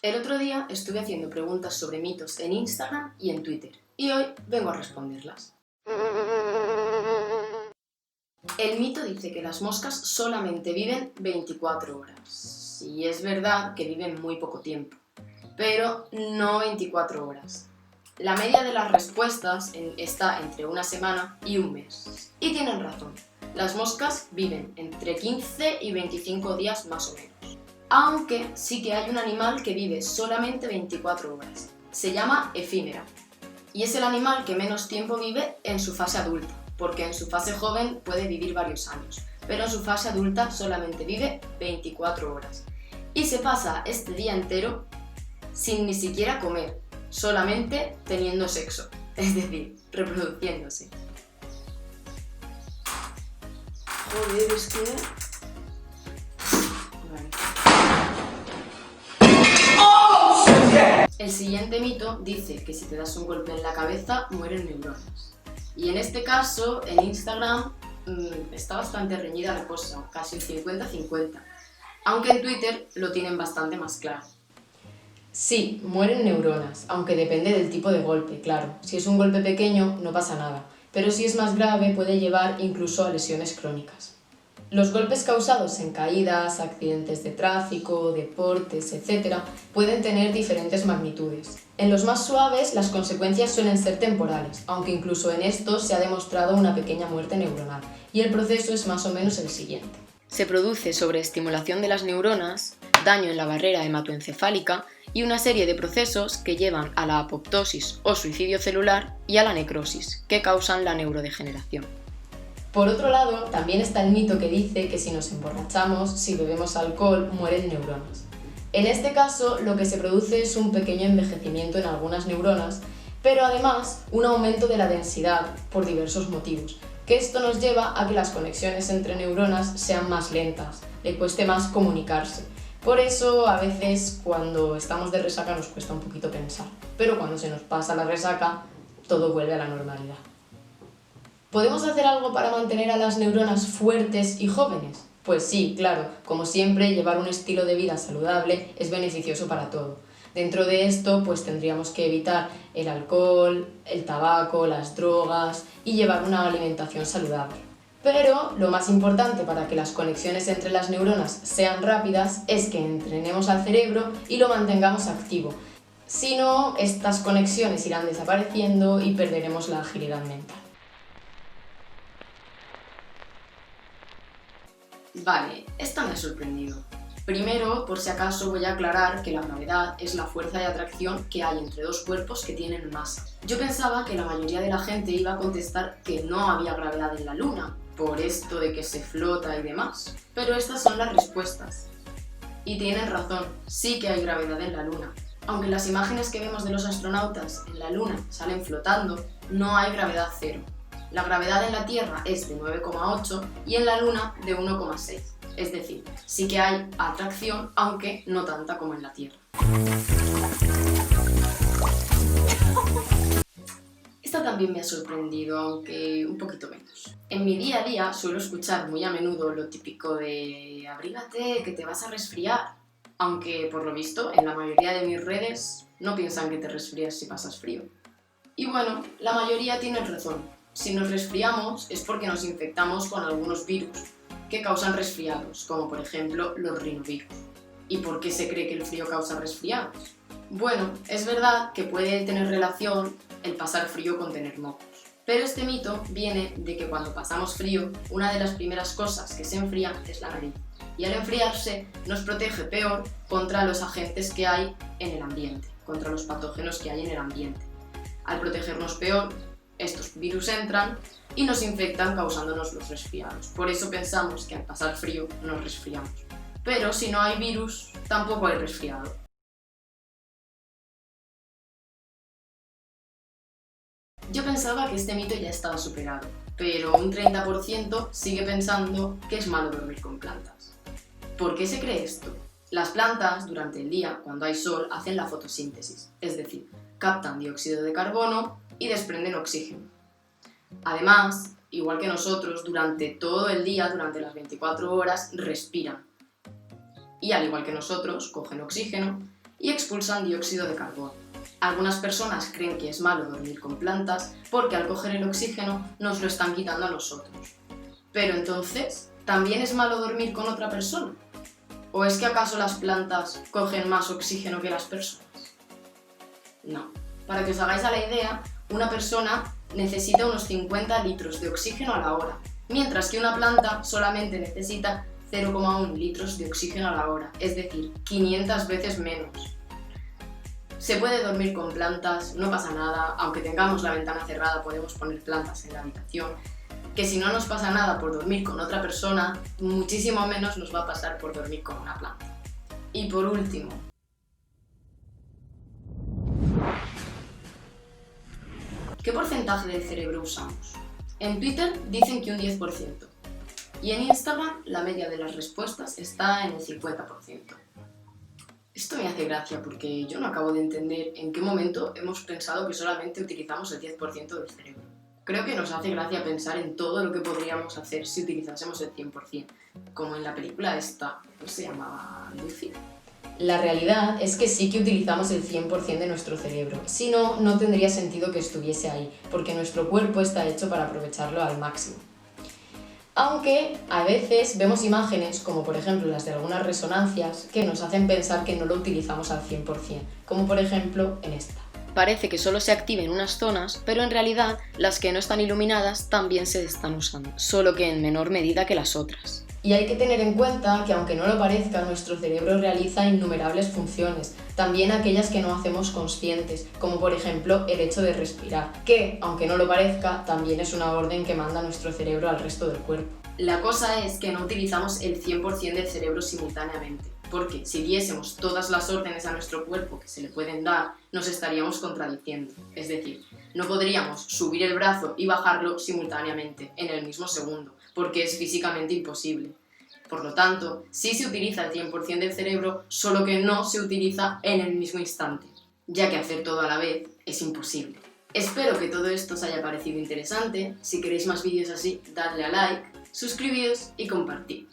El otro día estuve haciendo preguntas sobre mitos en Instagram y en Twitter, y hoy vengo a responderlas. El mito dice que las moscas solamente viven 24 horas. Y es verdad que viven muy poco tiempo, pero no 24 horas. La media de las respuestas está entre una semana y un mes. Y tienen razón, las moscas viven entre 15 y 25 días más o menos. Aunque sí que hay un animal que vive solamente 24 horas. Se llama efímera. Y es el animal que menos tiempo vive en su fase adulta, porque en su fase joven puede vivir varios años, pero en su fase adulta solamente vive 24 horas. Y se pasa este día entero sin ni siquiera comer, solamente teniendo sexo, es decir, reproduciéndose. Joder, es que... El siguiente mito dice que si te das un golpe en la cabeza, mueren neuronas. Y en este caso, en Instagram, está bastante reñida la cosa, casi un 50-50. Aunque en Twitter lo tienen bastante más claro. Sí, mueren neuronas, aunque depende del tipo de golpe, claro. Si es un golpe pequeño, no pasa nada, pero si es más grave puede llevar incluso a lesiones crónicas. Los golpes causados en caídas, accidentes de tráfico, deportes, etc., pueden tener diferentes magnitudes. En los más suaves, las consecuencias suelen ser temporales, aunque incluso en estos se ha demostrado una pequeña muerte neuronal, y el proceso es más o menos el siguiente. Se produce sobreestimulación de las neuronas, daño en la barrera hematoencefálica y una serie de procesos que llevan a la apoptosis o suicidio celular y a la necrosis, que causan la neurodegeneración. Por otro lado, también está el mito que dice que si nos emborrachamos, si bebemos alcohol, mueren neuronas. En este caso, lo que se produce es un pequeño envejecimiento en algunas neuronas, pero además un aumento de la densidad por diversos motivos, que esto nos lleva a que las conexiones entre neuronas sean más lentas, le cueste más comunicarse. Por eso, a veces, cuando estamos de resaca nos cuesta un poquito pensar, pero cuando se nos pasa la resaca, todo vuelve a la normalidad. ¿Podemos hacer algo para mantener a las neuronas fuertes y jóvenes? Pues sí, claro, como siempre, llevar un estilo de vida saludable es beneficioso para todo. Dentro de esto, pues tendríamos que evitar el alcohol, el tabaco, las drogas y llevar una alimentación saludable. Pero lo más importante para que las conexiones entre las neuronas sean rápidas es que entrenemos al cerebro y lo mantengamos activo. Si no, estas conexiones irán desapareciendo y perderemos la agilidad mental. Vale, esta me ha sorprendido. Primero, por si acaso, voy a aclarar que la gravedad es la fuerza de atracción que hay entre dos cuerpos que tienen masa. Yo pensaba que la mayoría de la gente iba a contestar que no había gravedad en la Luna, por esto de que se flota y demás. Pero estas son las respuestas. Y tienen razón, sí que hay gravedad en la Luna. Aunque las imágenes que vemos de los astronautas en la Luna salen flotando, no hay gravedad cero. La gravedad en la Tierra es de 9,8 y en la Luna de 1,6. Es decir, sí que hay atracción, aunque no tanta como en la Tierra. Esta también me ha sorprendido, aunque un poquito menos. En mi día a día suelo escuchar muy a menudo lo típico de abrígate, que te vas a resfriar. Aunque, por lo visto, en la mayoría de mis redes no piensan que te resfrías si pasas frío. Y bueno, la mayoría tienen razón. Si nos resfriamos es porque nos infectamos con algunos virus que causan resfriados, como por ejemplo los rinovirus. ¿Y por qué se cree que el frío causa resfriados? Bueno, es verdad que puede tener relación el pasar frío con tener mocos, pero este mito viene de que cuando pasamos frío, una de las primeras cosas que se enfría es la nariz, y al enfriarse nos protege peor contra los agentes que hay en el ambiente, contra los patógenos que hay en el ambiente. Al protegernos peor, estos virus entran y nos infectan causándonos los resfriados. Por eso pensamos que al pasar frío nos resfriamos. Pero si no hay virus, tampoco hay resfriado. Yo pensaba que este mito ya estaba superado, pero un 30% sigue pensando que es malo dormir con plantas. ¿Por qué se cree esto? Las plantas, durante el día, cuando hay sol, hacen la fotosíntesis, es decir, captan dióxido de carbono y desprenden oxígeno. Además, igual que nosotros, durante todo el día, durante las 24 horas, respiran. Y al igual que nosotros, cogen oxígeno y expulsan dióxido de carbono. Algunas personas creen que es malo dormir con plantas porque al coger el oxígeno nos lo están quitando a nosotros. Pero entonces, ¿también es malo dormir con otra persona? ¿O es que acaso las plantas cogen más oxígeno que las personas? No. Para que os hagáis a la idea, una persona necesita unos 50 litros de oxígeno a la hora, mientras que una planta solamente necesita 0,1 litros de oxígeno a la hora, es decir, 500 veces menos. Se puede dormir con plantas, no pasa nada, aunque tengamos la ventana cerrada podemos poner plantas en la habitación, que si no nos pasa nada por dormir con otra persona, muchísimo menos nos va a pasar por dormir con una planta. Y por último, ¿qué porcentaje del cerebro usamos? En Twitter dicen que un 10%, y en Instagram la media de las respuestas está en el 50%. Esto me hace gracia porque yo no acabo de entender en qué momento hemos pensado que solamente utilizamos el 10% del cerebro. Creo que nos hace gracia pensar en todo lo que podríamos hacer si utilizásemos el 100%, como en la película esta, ¿cómo se llamaba? Lucy. La realidad es que sí que utilizamos el 100% de nuestro cerebro, si no, no tendría sentido que estuviese ahí, porque nuestro cuerpo está hecho para aprovecharlo al máximo. Aunque a veces vemos imágenes, como por ejemplo las de algunas resonancias, que nos hacen pensar que no lo utilizamos al 100%, como por ejemplo en esta. Parece que solo se activen unas zonas, pero en realidad las que no están iluminadas también se están usando, solo que en menor medida que las otras. Y hay que tener en cuenta que aunque no lo parezca, nuestro cerebro realiza innumerables funciones, también aquellas que no hacemos conscientes, como por ejemplo el hecho de respirar, que, aunque no lo parezca, también es una orden que manda nuestro cerebro al resto del cuerpo. La cosa es que no utilizamos el 100% del cerebro simultáneamente, porque si diésemos todas las órdenes a nuestro cuerpo que se le pueden dar, nos estaríamos contradiciendo. Es decir, no podríamos subir el brazo y bajarlo simultáneamente, en el mismo segundo, porque es físicamente imposible. Por lo tanto, sí se utiliza el 100% del cerebro, solo que no se utiliza en el mismo instante, ya que hacer todo a la vez es imposible. Espero que todo esto os haya parecido interesante. Si queréis más vídeos así, dadle a like, suscribíos y compartid.